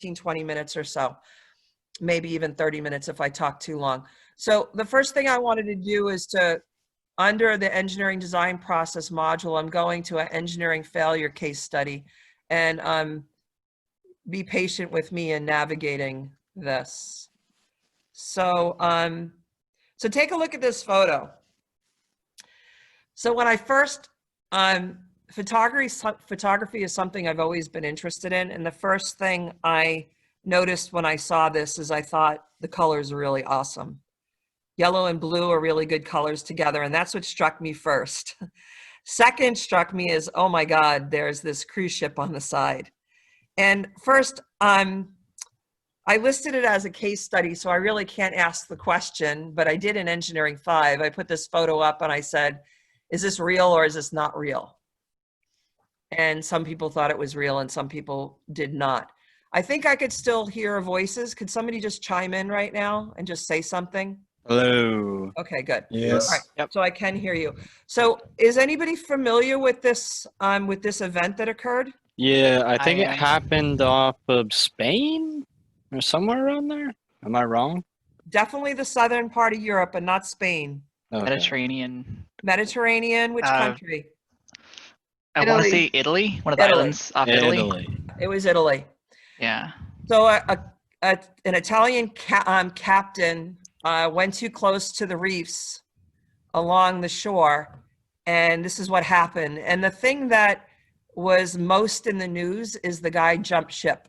20 minutes or so, maybe even 30 minutes if I talk too long. So the first thing I wanted to do is to, under the engineering design process module, I'm going to an engineering failure case study, and be patient with me in navigating this. So, so take a look at this photo. So when I first, photography is something I've always been interested in. And the first thing I noticed when I saw this is I thought the colors are really awesome. Yellow and blue are really good colors together. And that's what struck me first. Second struck me is, oh my God, there's this cruise ship on the side. And first, I listed it as a case study, so I really can't ask the question, but I did in Engineering 5. I put this photo up and I said, is this real or is this not real? And some people thought it was real and some people did not. I think I could still hear voices. Could somebody just chime in right now and just say something? Hello. Okay, good. Yes. All right. Yep. So I can hear you. So is anybody familiar with this event that occurred? Yeah, I think it happened off of Spain or somewhere around there. Am I wrong? Definitely the southern part of Europe, but not Spain. Okay. Mediterranean. Mediterranean, which country? I want to say Italy, one of the islands off Italy. It was Italy. Yeah. So an Italian captain went too close to the reefs along the shore, and this is what happened. And the thing that was most in the news is the guy jumped ship.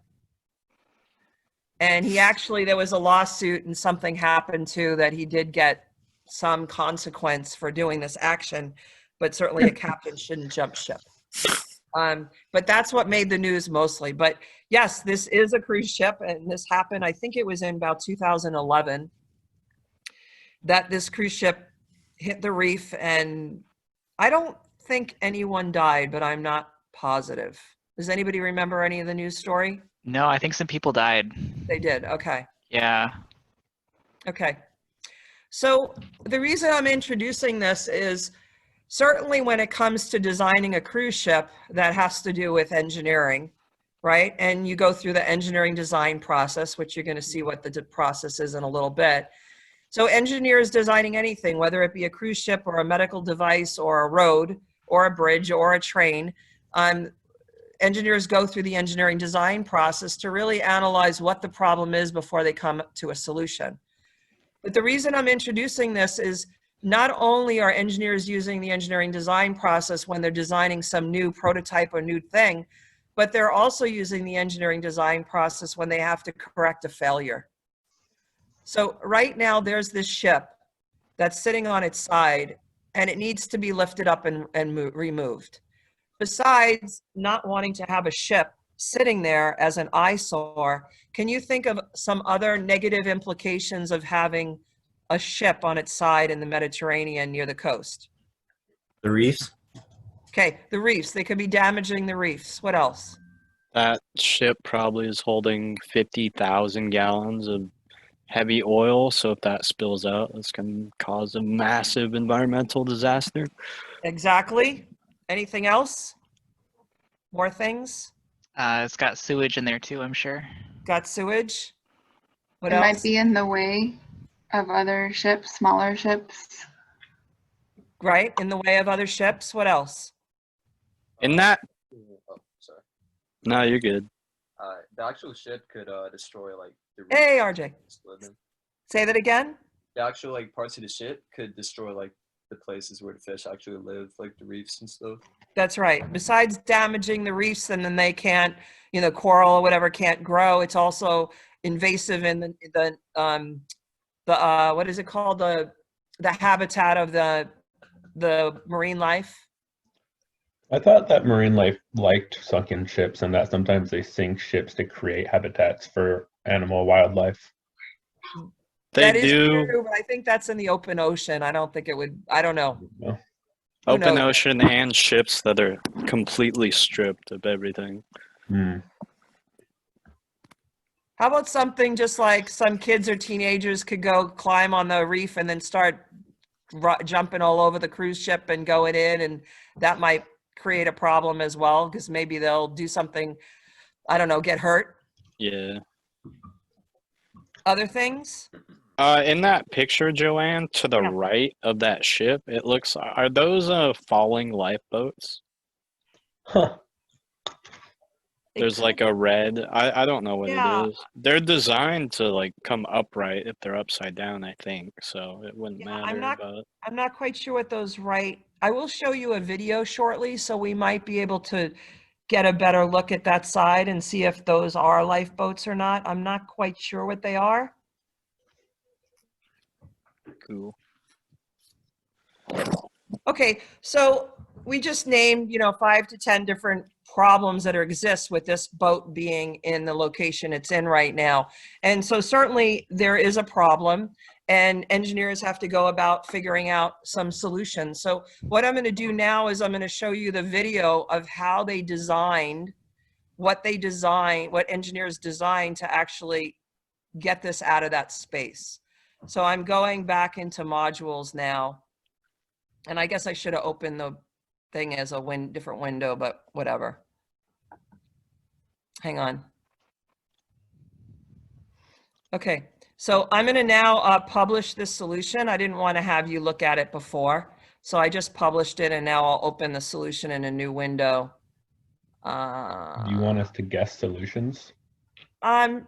And he actually, there was a lawsuit and something happened too that he did get some consequence for doing this action, but certainly a captain shouldn't jump ship. But that's what made the news mostly. But yes, this is a cruise ship, and this happened, I think it was in about 2011, that this cruise ship hit the reef, and I don't think anyone died, but I'm not positive. Does anybody remember any of the news story? No, I think some people died. They did, okay. Yeah. Okay. So the reason I'm introducing this is certainly when it comes to designing a cruise ship, that has to do with engineering, right? And you go through the engineering design process, which you're going to see what the process is in a little bit. So engineers designing anything, whether it be a cruise ship or a medical device or a road or a bridge or a train, engineers go through the engineering design process to really analyze what the problem is before they come to a solution. But the reason I'm introducing this is not only are engineers using the engineering design process when they're designing some new prototype or new thing, but they're also using the engineering design process when they have to correct a failure. So right now there's this ship that's sitting on its side and it needs to be lifted up and removed. Besides not wanting to have a ship sitting there as an eyesore, can you think of some other negative implications of having a ship on its side in the Mediterranean near the coast? The reefs. Okay, the reefs. They could be damaging the reefs. What else? That ship probably is holding 50,000 gallons of heavy oil, so if that spills out, this can cause a massive environmental disaster. Exactly. Anything else? More things? It's got sewage in there too, I'm sure. Got sewage? What It else? might be in the way of other ships, smaller ships. Right, in the way of other ships. What else? In that? Oh, sorry. No, you're good. The actual ship could destroy like the reef. Hey, RJ. Say that again? The actual like parts of the ship could destroy like the places where the fish actually live, like the reefs and stuff. That's right. Besides damaging the reefs and then they can't, you know, coral or whatever can't grow, it's also invasive in the what is it called? The habitat of the marine life. I thought that marine life liked sunken ships and that sometimes they sink ships to create habitats for wildlife. They do. True, but I think that's in the open ocean. I don't think it would, I don't know. No. Open ocean and ships that are completely stripped of everything. Hmm. How about something just like some kids or teenagers could go climb on the reef and then start jumping all over the cruise ship and going in, and that might create a problem as well because maybe they'll do something, I don't know, get hurt. Yeah. Other things? In that picture, Joanne, to the Yeah. right of that ship, it looks, are those falling lifeboats? Huh. It There's like a red, I don't know what Yeah. it is. They're designed to like come upright if they're upside down, I think. So it wouldn't Yeah, matter, but I'm not quite sure what those right. I will show you a video shortly, so we might be able to get a better look at that side and see if those are lifeboats or not. I'm not quite sure what they are. cool. Okay, so we just named, 5 to 10 different problems that exist with this boat being in the location it's in right now. And so certainly there is a problem, and engineers have to go about figuring out some solutions. So what I'm going to do now is I'm going to show you the video of how they designed, what engineers designed to actually get this out of that space. So I'm going back into modules now. And I guess I should have opened the thing as a different window, but whatever. Hang on. Okay, so I'm gonna now publish this solution. I didn't want to have you look at it before. So I just published it, and now I'll open the solution in a new window. Do you want us to guess solutions? Sure.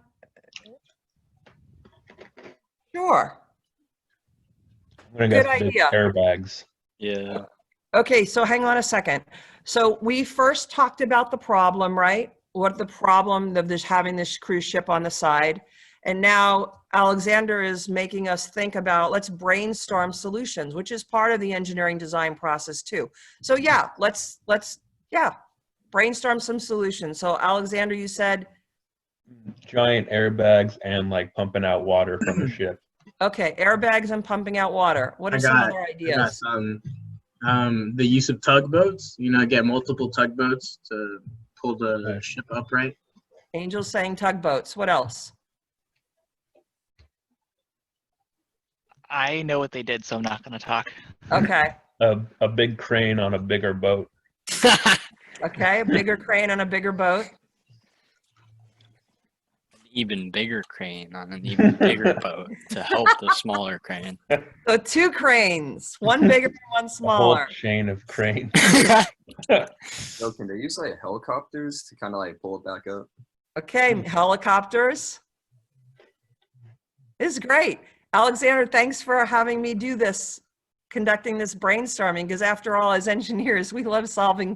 I'm gonna Good guess big idea. airbags. Yeah. Okay, so hang on a second. So we first talked about the problem, right? What the problem of this having this cruise ship on the side. And now Alexander is making us think about, let's brainstorm solutions, which is part of the engineering design process too. So yeah, let's brainstorm some solutions. So Alexander, you said, Giant airbags and like pumping out water from the ship. okay, airbags and pumping out water. What are some other I got ideas? some. The use of tugboats. Get multiple tugboats to pull the ship upright. Angel's saying tugboats. What else? I know what they did, so I'm not going to talk. Okay. A big crane on a bigger boat. Okay, a bigger crane on a bigger boat. Even bigger crane on an even bigger boat to help the smaller crane. So 2 cranes, one bigger and one A whole smaller. chain of cranes. So can they use like helicopters to kind of like pull it back up? Okay, helicopters. This is great. Alexander, thanks for having me do this, conducting this brainstorming, because after all, as engineers, we love solving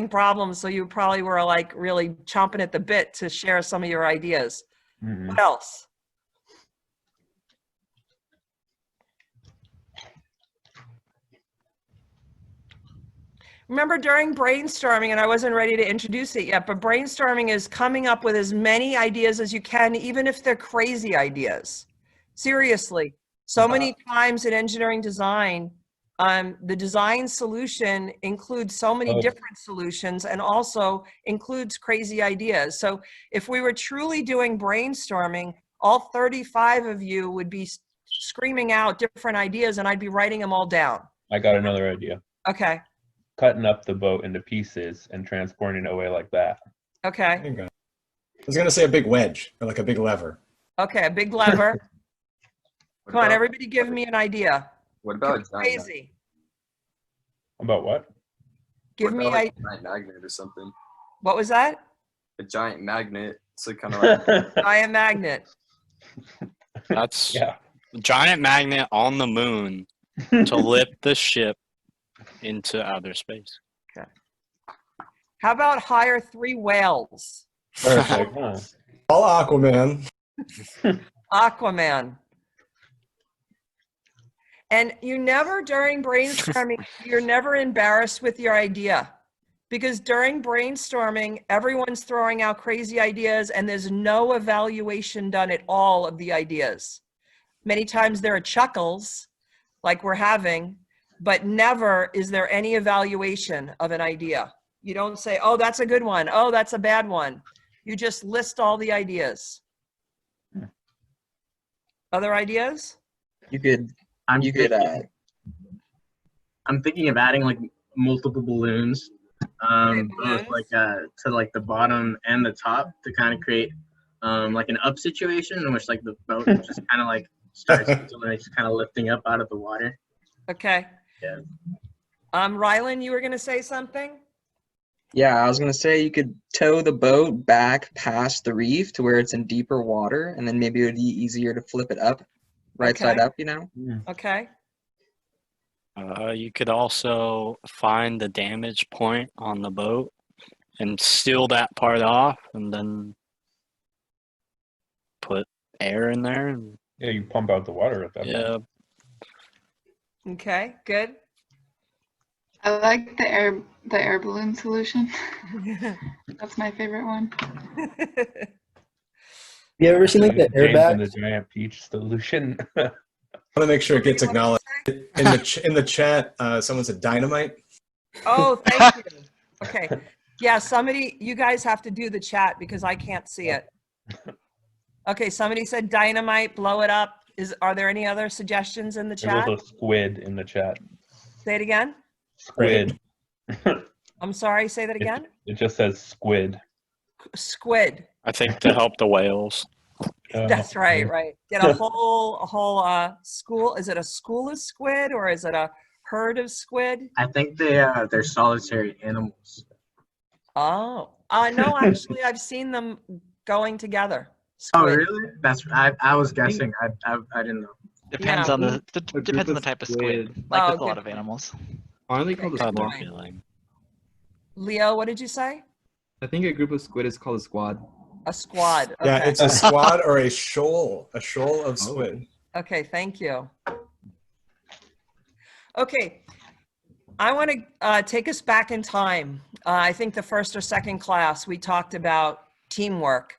problems. So you probably were like really chomping at the bit to share some of your ideas. Mhm. What else? Remember during brainstorming, and I wasn't ready to introduce it yet, but brainstorming is coming up with as many ideas as you can, even if they're crazy ideas. Seriously, so many times in engineering design, the design solution includes so many different solutions and also includes crazy ideas. So if we were truly doing brainstorming, all 35 of you would be screaming out different ideas, and I'd be writing them all down. I got another idea. Okay. Cutting up the boat into pieces and transporting it away like that. Okay. There you go. I was going to say a big wedge or like a big lever. Okay, a big lever. What Come on, about- everybody give me an idea. What about a giant, Crazy. About what? Give what me about, a, like, a giant magnet or something? what was that? A giant magnet, so kind of like Giant magnet. That's Yeah. giant magnet on the moon to lift the ship into outer space. How about hire 3 whales? Perfect. Huh? All Aquaman. Aquaman. And you never, during brainstorming, you're never embarrassed with your idea. Because during brainstorming, everyone's throwing out crazy ideas and there's no evaluation done at all of the ideas. Many times there are chuckles, like we're having, but never is there any evaluation of an idea. You don't say, oh, that's a good one. Oh, that's a bad one. You just list all the ideas. Other ideas? I'm thinking of adding like multiple balloons, both balloons. like to like the bottom and the top to kind of create like an up situation in which like the boat just kind of like starts like kind of lifting up out of the water. Okay. Yeah. Rylan, you were going to say something? Yeah, I was gonna say you could tow the boat back past the reef to where it's in deeper water, and then maybe it would be easier to flip it up, right side Okay. up, you know? Okay. You could also find the damage point on the boat and seal that part off, and then put air in there. And, Yeah, you pump out the water at that point. yeah, Okay, good. I like the air balloon solution. That's my favorite one. You ever seen like the James and the airbag? giant peach solution. I want to make sure it gets What did you acknowledged. say? In the chat, someone said dynamite. Oh, thank you. Okay. Yeah, somebody, you guys have to do the chat because I can't see it. Okay, somebody said dynamite, blow it up. Are there any other suggestions in the There's chat? also squid in the chat. Say it again. Squid. I'm sorry, say that again. It just says squid. Squid. I think to help the whales. That's right, right. Get a whole school. Is it a school of squid or is it a herd of squid? I think they're solitary animals. Oh, no, actually I've seen them going together. Oh, Squid. really? I was guessing. I didn't know. Depends Yeah. on the group depends on of the type of squid. squid. Like Oh, with a lot good. of animals. Aren't they called a Okay, Other squad? fine. feeling. Leo, what did you say? I think a group of squid is called a squad. A squad. Yeah, Okay. it's a squad or a shoal of squid. Okay, thank you. Okay, I want to take us back in time. I think the first or second class, we talked about teamwork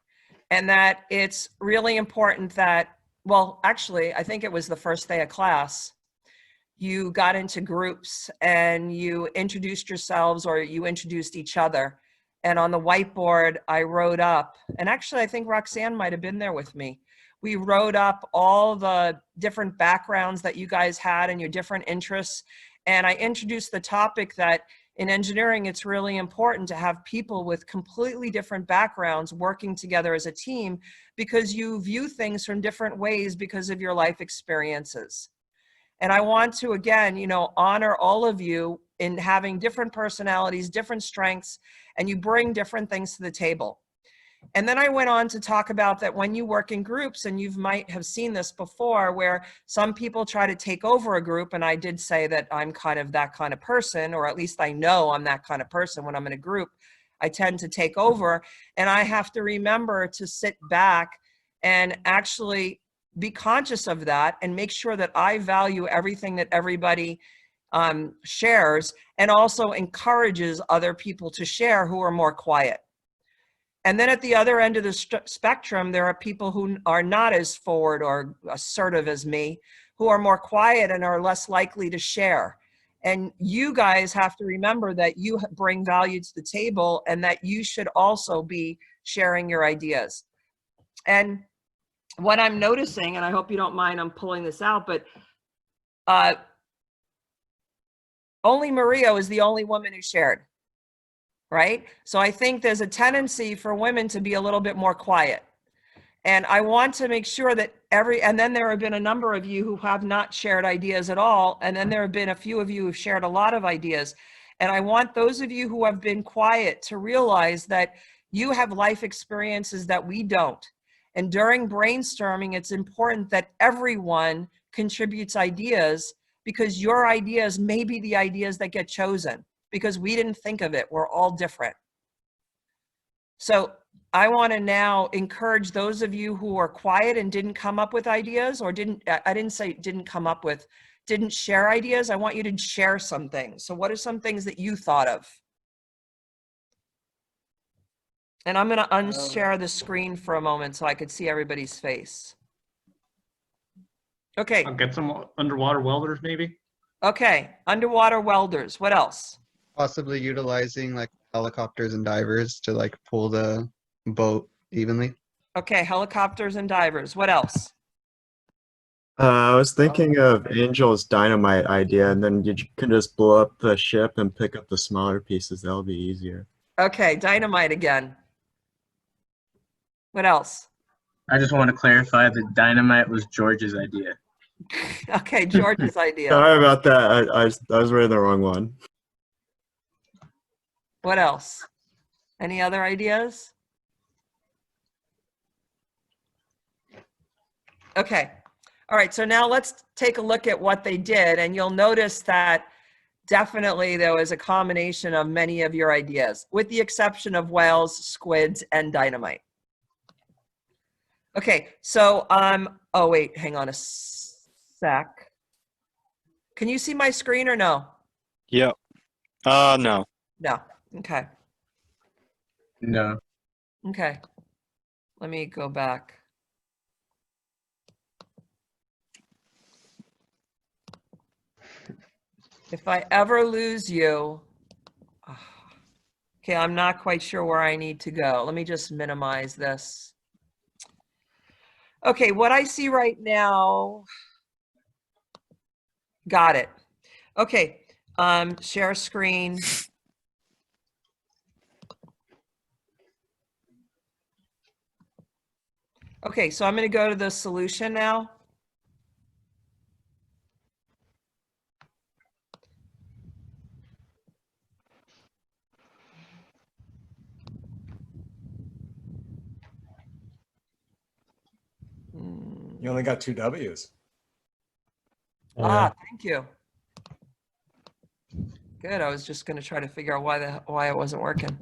and that it's really important that, well, actually, I think it was the first day of class, you got into groups and you introduced yourselves or you introduced each other. And on the whiteboard, I wrote up, and actually, I think Roxanne might have been there with me. We wrote up all the different backgrounds that you guys had and your different interests. And I introduced the topic that in engineering, it's really important to have people with completely different backgrounds working together as a team because you view things from different ways because of your life experiences. And I want to, again, honor all of you in having different personalities, different strengths, and you bring different things to the table. And then I went on to talk about that when you work in groups, and you might have seen this before, where some people try to take over a group, and I did say that I'm kind of that kind of person, or at least I know I'm that kind of person when I'm in a group. I tend to take over, and I have to remember to sit back and actually be conscious of that and make sure that I value everything that everybody shares and also encourages other people to share who are more quiet. And then at the other end of the spectrum, there are people who are not as forward or assertive as me, who are more quiet and are less likely to share. And you guys have to remember that you bring value to the table and that you should also be sharing your ideas. And what I'm noticing, and I hope you don't mind I'm pulling this out, but only Maria was the only woman who shared, right? So I think there's a tendency for women to be a little bit more quiet. And I want to make sure that and then there have been a number of you who have not shared ideas at all. And then there have been a few of you who've shared a lot of ideas. And I want those of you who have been quiet to realize that you have life experiences that we don't. And during brainstorming, it's important that everyone contributes ideas because your ideas may be the ideas that get chosen because we didn't think of it. We're all different. So I want to now encourage those of you who are quiet and didn't come up with ideas or I didn't say didn't share ideas. I want you to share some things. So what are some things that you thought of? And I'm going to unshare the screen for a moment so I could see everybody's face. Okay. I'll get some underwater welders, maybe. Okay. Underwater welders. What else? Possibly utilizing like helicopters and divers to like pull the boat evenly. Okay. Helicopters and divers. What else? I was thinking of Angel's dynamite idea, and then you can just blow up the ship and pick up the smaller pieces. That'll be easier. Okay. Dynamite again. What else? I just want to clarify that dynamite was George's idea. Okay, George's idea. Sorry about that. I was reading the wrong one. What else? Any other ideas? Okay. All right, so now let's take a look at what they did, and you'll notice that definitely there was a combination of many of your ideas, with the exception of whales, squids, and dynamite. Okay, so oh wait, hang on a sec. Can you see my screen or no? Yep. No. No. Okay. No. Okay. Let me go back. If I ever lose you, okay, I'm not quite sure where I need to go. Let me just minimize this. Okay, what I see right now, got it. Okay, share screen. Okay, so I'm going to go to the solution now. You only got 2 W's. Thank you. Good. I was just going to try to figure out why it wasn't working.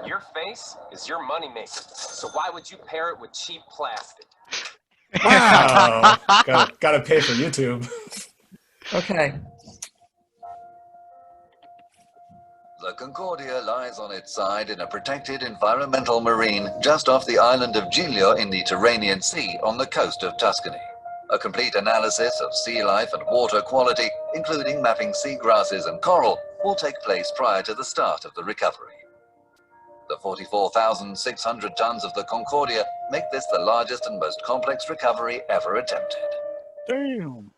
Your face is your moneymaker, so why would you pair it with cheap plastic? Wow. Gotta pay for YouTube. Okay. The Concordia lies on its side in a protected environmental marine just off the island of Giglio in the Tyrrhenian Sea on the coast of Tuscany. A complete analysis of sea life and water quality, including mapping seagrasses and coral, will take place prior to the start of the recovery. The 44,600 tons of the Concordia make this the largest and most complex recovery ever attempted. Damn.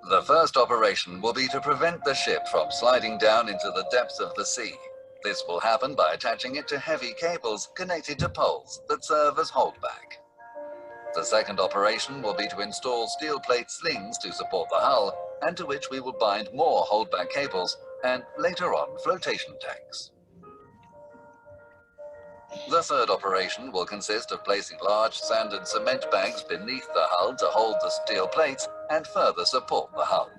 The first operation will be to prevent the ship from sliding down into the depths of the sea. This will happen by attaching it to heavy cables connected to poles that serve as holdback. The second operation will be to install steel plate slings to support the hull, and to which we will bind more holdback cables and, later on, flotation tanks. The third operation will consist of placing large sand and cement bags beneath the hull to hold the steel plates and further support the hull.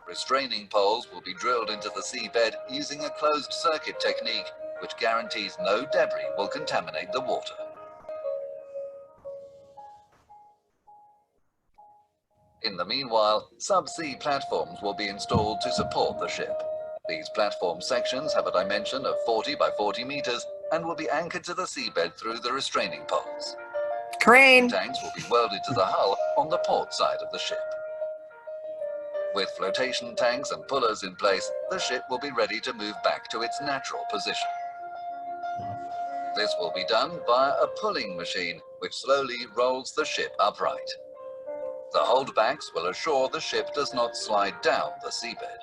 Restraining poles will be drilled into the seabed using a closed circuit technique, which guarantees no debris will contaminate the water. In the meanwhile, subsea platforms will be installed to support the ship. These platform sections have a dimension of 40 by 40 meters and will be anchored to the seabed through the restraining poles. Crane. Tanks will be welded to the hull on the port side of the ship. With flotation tanks and pullers in place, the ship will be ready to move back to its natural position. This will be done via a pulling machine, which slowly rolls the ship upright. The holdbacks will assure the ship does not slide down the seabed.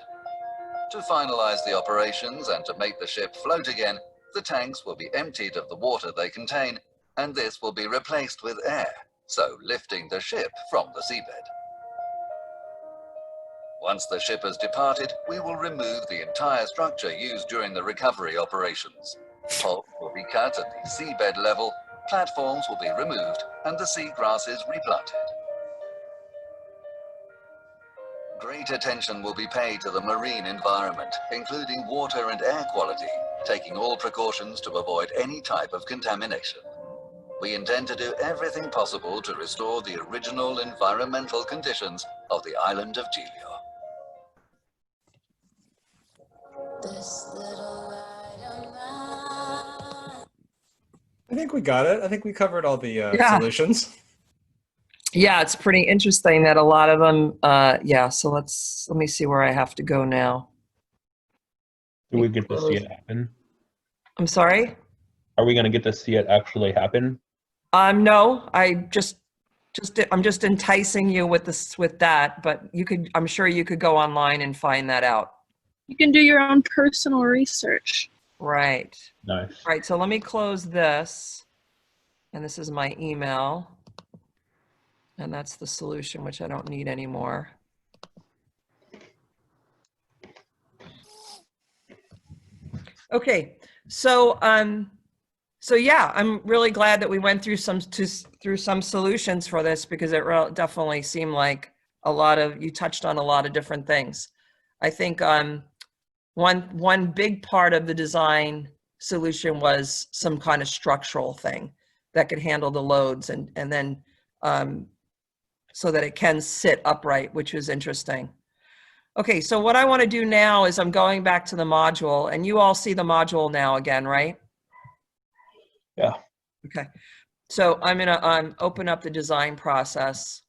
To finalize the operations and to make the ship float again, the tanks will be emptied of the water they contain, and this will be replaced with air, so lifting the ship from the seabed. Once the ship has departed, we will remove the entire structure used during the recovery operations. Poles will be cut at the seabed level, platforms will be removed, and the seagrasses replanted. Great attention will be paid to the marine environment, including water and air quality, taking all precautions to avoid any type of contamination. We intend to do everything possible to restore the original environmental conditions of the island of Giglio. I think we got it. I think we covered all the Yeah. solutions. Yeah, it's pretty interesting that a lot of them, yeah, so let me see where I have to go now. Do we get to see it happen? I'm sorry? Are we going to get to see it actually happen? No, I just I'm just enticing you with this, with that, but you could, I'm sure you could go online and find that out. You can do your own personal research. Right. Nice. All right, so let me close this. And this is my email. And that's the solution, which I don't need anymore. Okay, so yeah, I'm really glad that we went through some solutions for this, because it definitely seemed like you touched on a lot of different things. I think one big part of the design solution was some kind of structural thing that could handle the loads and then so that it can sit upright, which was interesting. Okay, so what I want to do now is I'm going back to the module, and you all see the module now again, right? Yeah. Okay, so I'm gonna open up the design process.